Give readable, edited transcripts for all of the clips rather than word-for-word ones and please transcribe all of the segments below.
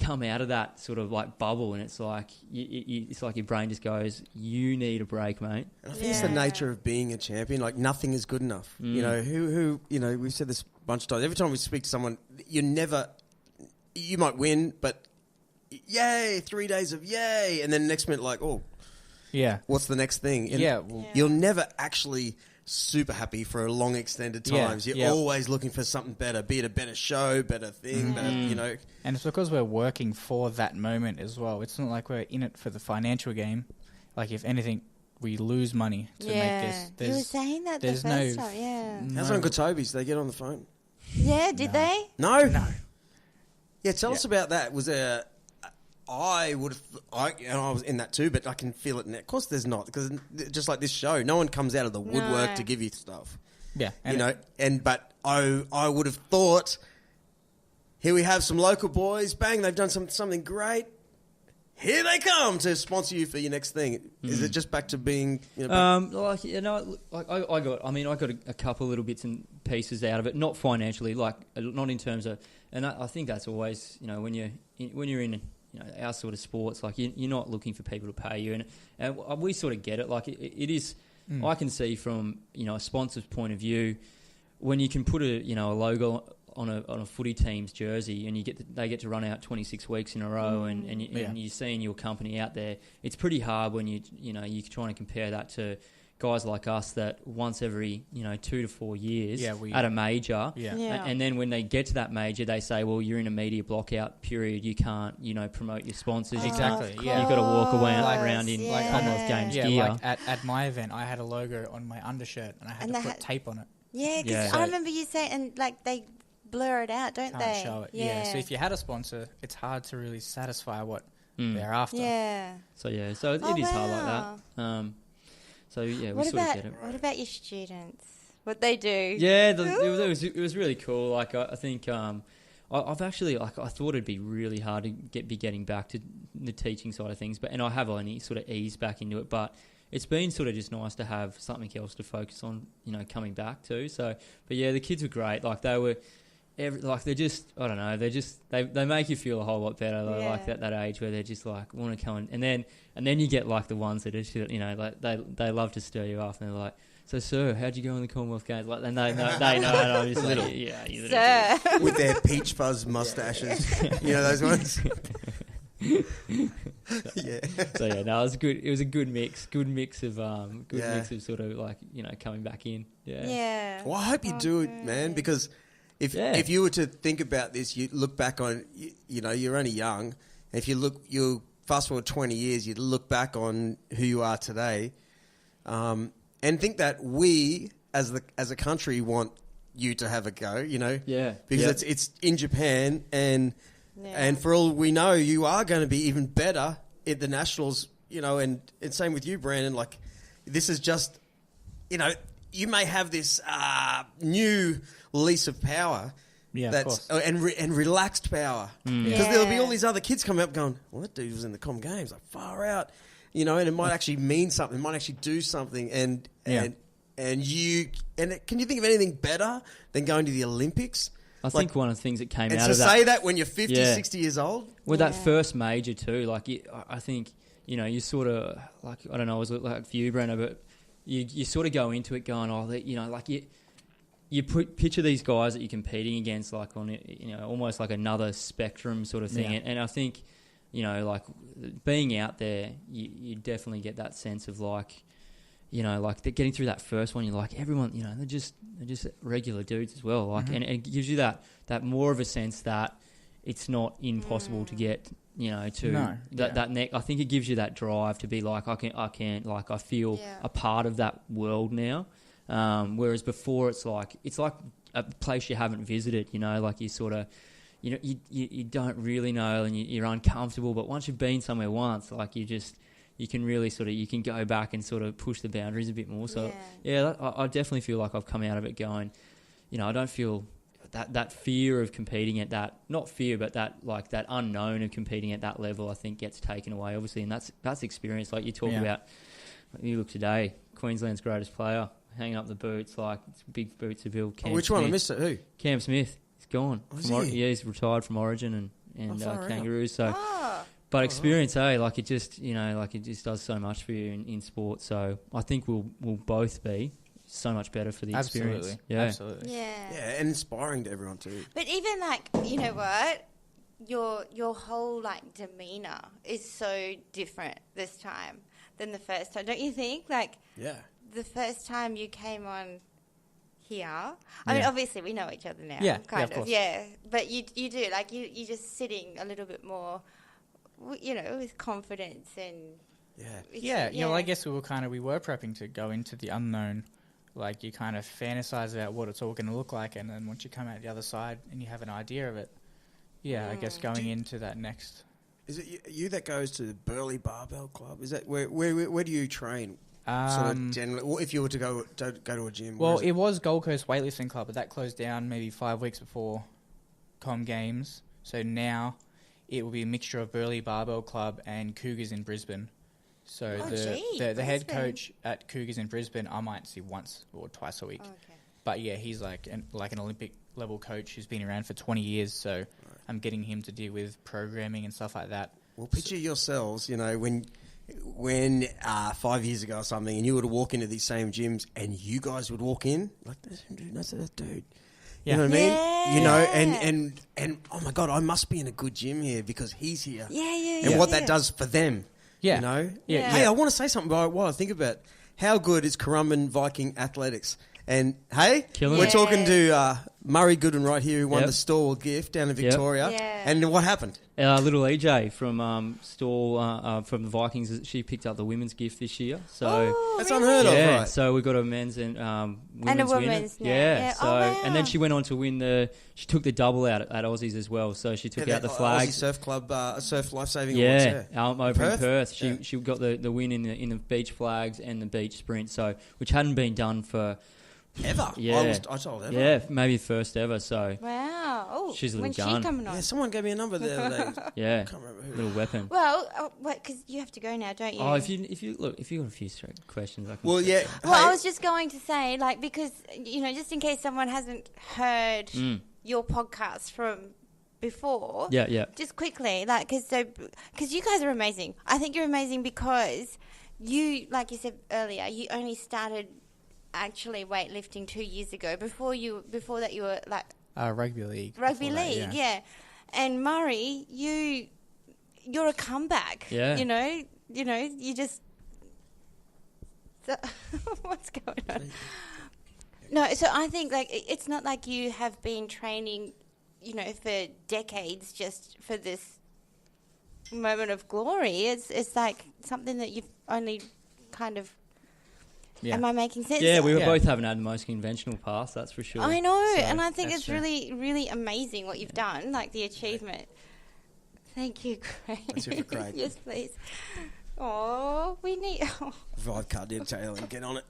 come out of that sort of like bubble, and it's like it's like your brain just goes, you need a break, mate. And I think it's the nature of being a champion. Like, nothing is good enough. You know, who you know, we've said this a bunch of times. Every time we speak to someone, you might win, but yay, 3 days of yay, and then the next minute, like, oh, yeah, what's the next thing? And you're never actually super happy for long extended times. You're always looking for something better, be it a better show, better thing, better, you know. And it's because we're working for that moment as well. It's not like we're in it for the financial game. Like, if anything, we lose money to make this. You were saying that the first time, How's Uncle Toby's? Did they get on the phone? Yeah, did they? No. Yeah, tell us about that. Was there... I was in that too, but I can feel it now. Of course there's not, because just like this show, no one comes out of the woodwork to give you stuff. Yeah. But I would have thought, here we have some local boys, bang, they've done something great. Here they come to sponsor you for your next thing. Is it just back to being... I got a couple little bits and pieces out of it, not financially, like not in terms of... And I think that's always, when you're in... our sort of sports, like you're not looking for people to pay you, and we sort of get it. Like it is, I can see from a sponsor's point of view, when you can put a logo on a footy team's jersey, and they get to run out 26 weeks in a row, and you're seeing your company out there. It's pretty hard when you're trying to compare that to guys like us that once every 2 to 4 years at a major, and then when they get to that major, they say, well, you're in a media blockout period, you can't promote your sponsors. Exactly. You've got to walk around in Commonwealth Games gear. Like at my event, I had a logo on my undershirt, and I had to put tape on it. Yeah, because I remember you saying, and like they blur it out, don't they? Can't show it. Yeah. So if you had a sponsor, it's hard to really satisfy what they're after. Yeah. So it is hard like that. So we sort of get it. What about your students? What they do? Yeah, it was really cool. Like I think I've actually I thought it'd be really hard to be getting back to the teaching side of things, and I have only sort of eased back into it. But it's been sort of just nice to have something else to focus on, coming back to. So, but yeah, the kids were great. Like they were. They're just, I don't know, they make you feel a whole lot better, like that age where they're just like want to come and then you get like the ones that are like they love to stir you up, and they're like, so sir, how'd you go in the Commonwealth Games? Like, and they know, and I'm just like, sir, with their peach fuzz mustaches, those ones. It was good. It was a good mix of sort of like coming back in. Well, I hope you do it, man, because if you were to think about this, you look back on, you're only young. And if you fast forward 20 years, you look back on who you are today, and think that we, as a country, want you to have a go. Because it's in Japan, and for all we know, you are going to be even better at the nationals. And same with you, Brandon. Like, this is just, you may have this new lease of power, and relaxed power, because there'll be all these other kids coming up going, well, that dude was in the Com Games, like far out, and it might actually mean something, it might actually do something, and can you think of anything better than going to the Olympics? I think one of the things that came out of that... And to say that when you're 50, 60 years old? Well, that first major too, like, I think, you sort of, like, I don't know, it was like for you, Brenner, but you sort of go into it going, you picture these guys that you're competing against, like on almost like another spectrum sort of thing, and I think like being out there, you definitely get that sense of like getting through that first one. You're like, everyone, they're just regular dudes as well, like, and it gives you that more of a sense that it's not impossible to get. That neck. I think it gives you that drive to be like, I feel a part of that world now. Whereas before it's like a place you haven't visited, like you sort of, you don't really know, and you're uncomfortable. But once you've been somewhere once, like you can really sort of, you can go back and sort of push the boundaries a bit more. So I definitely feel like I've come out of it going, I don't feel that fear of competing at that, not fear, but that unknown of competing at that level, I think gets taken away, obviously, and that's experience. Like you talk about, you look today, Queensland's greatest player, hanging up the boots, like it's big boots to build. Which one? I missed it. Who? Cam Smith. He's gone. Oh, he's retired from Origin, and and kangaroos. So, but experience, like it just does so much for you in sport. So I think we'll both be so much better for the experience. Absolutely. Yeah, and inspiring to everyone too. But even like, you know what? Your whole like demeanor is so different this time than the first time, don't you think? Like, the first time you came on here, I mean, obviously we know each other now, kind of, but you do like you're just sitting a little bit more, you know, with confidence and well, I guess we were prepping to go into the unknown. Like, you kind of fantasize about what it's all going to look like, and then once you come out the other side and you have an idea of it, I guess going into that next. Is it you that goes to the Burleigh Barbell Club? Is that where do you train? Sort of generally, well, if you were to go to a gym. Well, it was Gold Coast Weightlifting Club, but that closed down maybe 5 weeks before Com Games. So now it will be a mixture of Burleigh Barbell Club and Cougars in Brisbane. So the head coach at Cougars in Brisbane, I might see once or twice a week. Oh, okay. But yeah, he's like an Olympic level coach who's been around for 20 years. So I'm getting him to deal with programming and stuff like that. Well, picture yourselves, you know, when 5 years ago or something, and you were to walk into these same gyms, and you guys would walk in like, that's that dude. You know what I mean? Yeah. You know, and oh my God, I must be in a good gym here because he's here. And what that does for them. Yeah. You know? Yeah. Hey, I want to say something while I think about how good is Currumbin Viking athletics. And hey, we're talking to Murray Goodwin right here, who won the Stall gift down in Victoria. And what happened? Little EJ from Stall from the Vikings, she picked up the women's gift this year. So that's unheard of, right? So we got a men's and women's and a women's winner. Yeah. So and then she went on to win she took the double out at Aussies as well. So she took out the flag. Aussie Surf Club, Surf Lifesaving Awards. Over in Perth. She got the win in the beach flags and the beach sprint. So which hadn't been done for. Ever? Yeah. I told ever. Yeah, maybe first ever, so... Wow. Oh, she's a little gun. When's she coming on? Yeah, someone gave me a number the other day. Yeah. I can't remember who. Little weapon. Well, because you have to go now, don't you? Oh, if you got a few straight questions, I can... Well, yeah. Well, I was just going to say, like, because, you know, just in case someone hasn't heard your podcast from before... Yeah. Just quickly, like, because you guys are amazing. I think you're amazing because you, like you said earlier, you only started... actually weightlifting 2 years ago. Before that you were like rugby league. Yeah. And Murray, you're a comeback. Yeah. You know, you just what's going on? No, so I think like it's not like you have been training, you know, for decades just for this moment of glory. It's like something that you've only kind of. Yeah. Am I making sense? Yeah, we both haven't had the most conventional path, that's for sure. I know, and I think it's really, really amazing what you've done, like the achievement. Thank you, Craig. Let's hear for Craig. Yes, please. Oh, we need... Vibe card detail and get on it.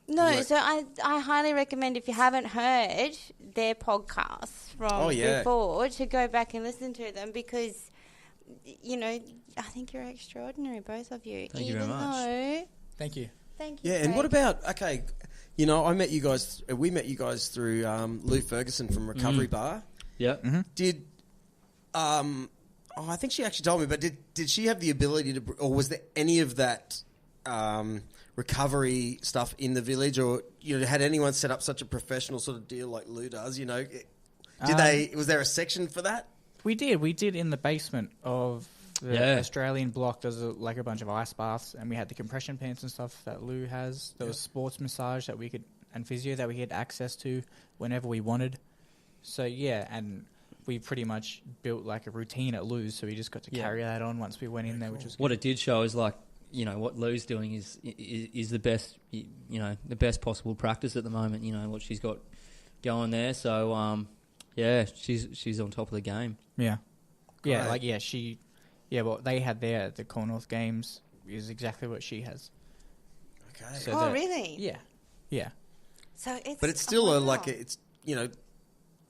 No, so I highly recommend, if you haven't heard their podcasts from before, to go back and listen to them because, you know, I think you're extraordinary, both of you. Thank you very much. Thank you. Thank you. Yeah, and what about you know, we met you guys through Lou Ferguson from Recovery Bar. Yeah. Mm-hmm. Did I think she actually told me, but did she have the ability to, or was there any of that recovery stuff in the village, or you know, had anyone set up such a professional sort of deal like Lou does? You know, was there a section for that? We did in the basement of the Australian block. There's a bunch of ice baths, and we had the compression pants and stuff that Lou has. There was sports massage and physio that we had access to whenever we wanted. So and we pretty much built like a routine at Lou's, so we just got to carry that on once we went in there, cool. which was good. What it did show is like, you know, what Lou's doing is the best, you know, the best possible practice at the moment. You know what she's got going there. So she's on top of the game. Yeah, Great. What they had there at the Commonwealth Games is exactly what she has. Okay. So really? Yeah. So it's... But it's still it's, you know,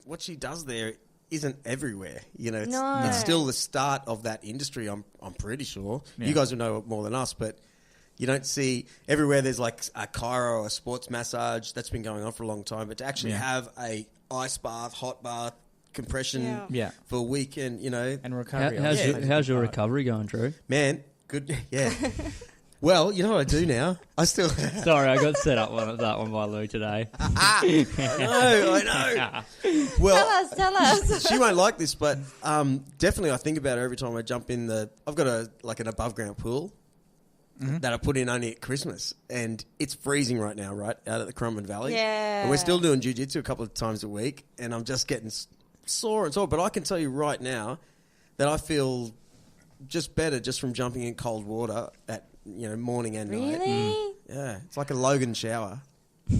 what she does there isn't everywhere. You know, it's still the start of that industry, I'm pretty sure. Yeah. You guys will know more than us, but you don't see everywhere there's like a chiro or a sports massage that's been going on for a long time, but to actually have a ice bath, hot bath, compression for a week, and and recovery. How's your recovery going, Drew? Man, good. Yeah. Well, you know what I do now? I still... Sorry, I got set up on that one by Lou today. I know. Well, Tell us. She won't like this, but definitely I think about it every time I jump in I've got an above ground pool that I put in only at Christmas, and it's freezing right now, right, out at the Commonwealth Valley. Yeah. And we're still doing jiu-jitsu a couple of times a week, and I'm just getting sore and sore. But I can tell you right now that I feel just better just from jumping in cold water at morning and night. Really? Yeah, it's like a Logan shower. I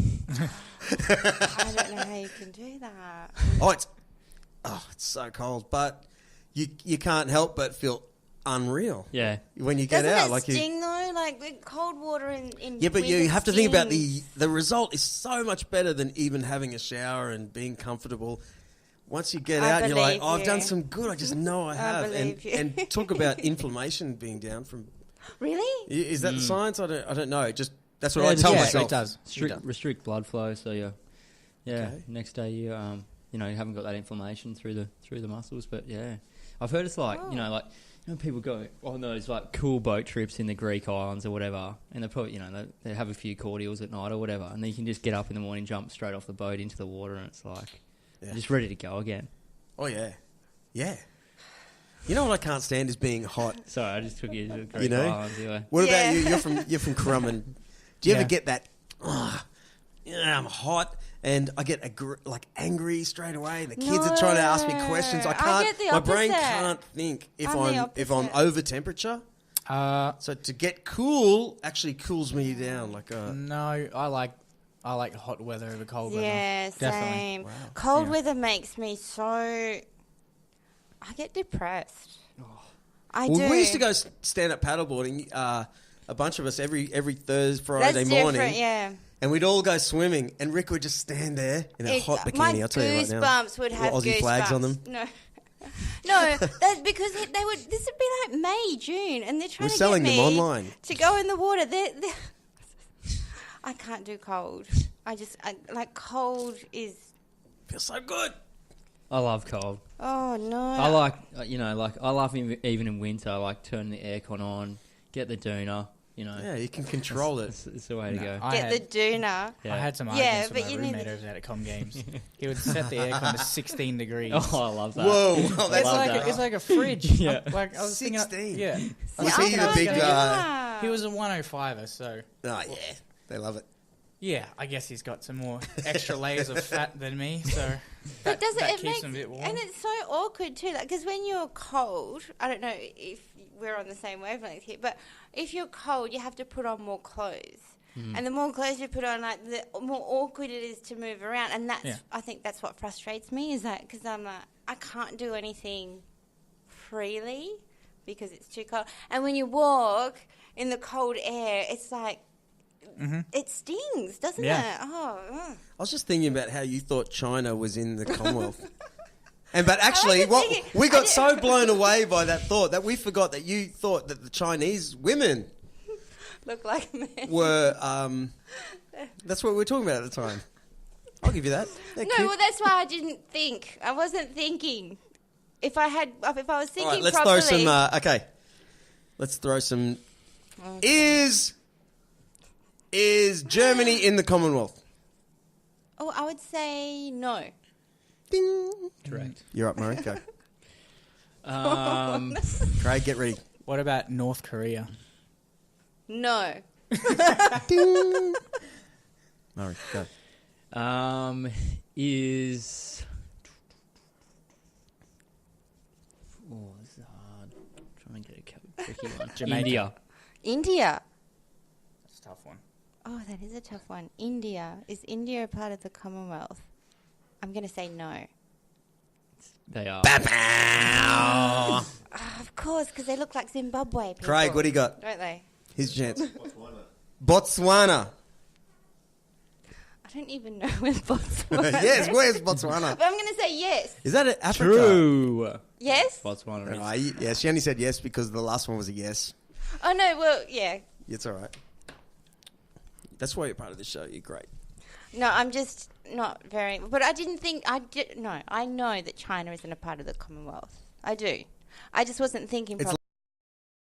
don't know how you can do that. It's so cold, but you can't help but feel unreal. Yeah. When you get Doesn't out, it sting though? Like with cold water in yeah, but you winter have to think about stings. the result is so much better than even having a shower and being comfortable. Once you get out, and you're like, I've done some good. I just know I have. And talk about inflation being down from. Really? Is that the science? I don't know. Just that's what I tell myself. It does. Restrict blood flow, so next day you haven't got that inflammation through the muscles. But yeah, I've heard it's like people go on those like cool boat trips in the Greek islands or whatever, and they probably they have a few cordials at night or whatever, and then you can just get up in the morning, jump straight off the boat into the water, and it's like just ready to go again. Oh yeah. You know what I can't stand is being hot. Sorry, I just took you to the Greek islands. Anyway. What about you? You're from Crumman. Do you ever get that? I'm hot, and I get angry straight away. The kids are trying to ask me questions. I can't. I get the my brain opposite. can't think if I'm I'm over temperature. So to get cool actually cools me down. No, I like hot weather over cold weather. Yeah, Definitely. same. Wow. Cold weather makes me so... I get depressed. I do. We used to go stand up paddleboarding. A bunch of us every Thursday, Friday That's morning. different, yeah. And we'd all go swimming, and Rick would just stand there in a hot bikini. I'll tell you right now. My goosebumps would have Aussie goosebumps. flags on them. No, that's because they would. This would be like May, June, and they're trying to selling get me them online to go in the water. I can't do cold. Cold is. Feels so good. I love cold. Oh no! I like I love even in winter. I like turning the aircon on, get the doona. Yeah, you can control it. It's the way to go. Get the doona. I had some arguments with my roommate over there at Com Games. He would set the aircon to 16 degrees. Oh, I love that. Whoa, It's like a fridge. Yeah. I was 16. thinking, Was he the big guy? He was a 105er, so. Oh yeah, they love it. Yeah, I guess he's got some more extra layers of fat than me, so But that keeps him a bit warm. And it's so awkward too, because when you're cold, I don't know if we're on the same wavelength here, but if you're cold, you have to put on more clothes. And the more clothes you put on, the more awkward it is to move around. And I think that's what frustrates me, is that because I'm like, I can't do anything freely because it's too cold. And when you walk in the cold air, it's like, it stings, doesn't it? Oh. I was just thinking about how you thought China was in the Commonwealth. But actually, we got so blown away by that thought that we forgot that you thought that the Chinese women look like men. Were, that's what we were talking about at the time. I'll give you that. Well, that's why I didn't think. I wasn't thinking. If I was thinking all right, let's properly. throw some, let's throw some, Is Germany in the Commonwealth? Oh, I would say no. Ding. Correct. You're up, Murray. Go. Craig, get ready. What about North Korea? No. Ding. Murray, go. Is... Oh, this is hard. I'm trying to get a tricky one. Jamaica. India. That's a tough one. Oh, that is a tough one. India. Is India a part of the Commonwealth? I'm going to say no. They are. Of course, because they look like Zimbabwe people. Craig, what do you got? Don't they? His chance. Botswana. I don't even know where Botswana Yes, is. where's Botswana? But I'm going to say yes. Is that Africa? True. Yes? Botswana. No, yeah, she only said yes because the last one was a yes. Oh, no, well, yeah. It's all right. That's why you're part of the show. You're great. No, I'm just... not very. But I didn't think no. I know that China isn't a part of the Commonwealth. I do. I just wasn't thinking properly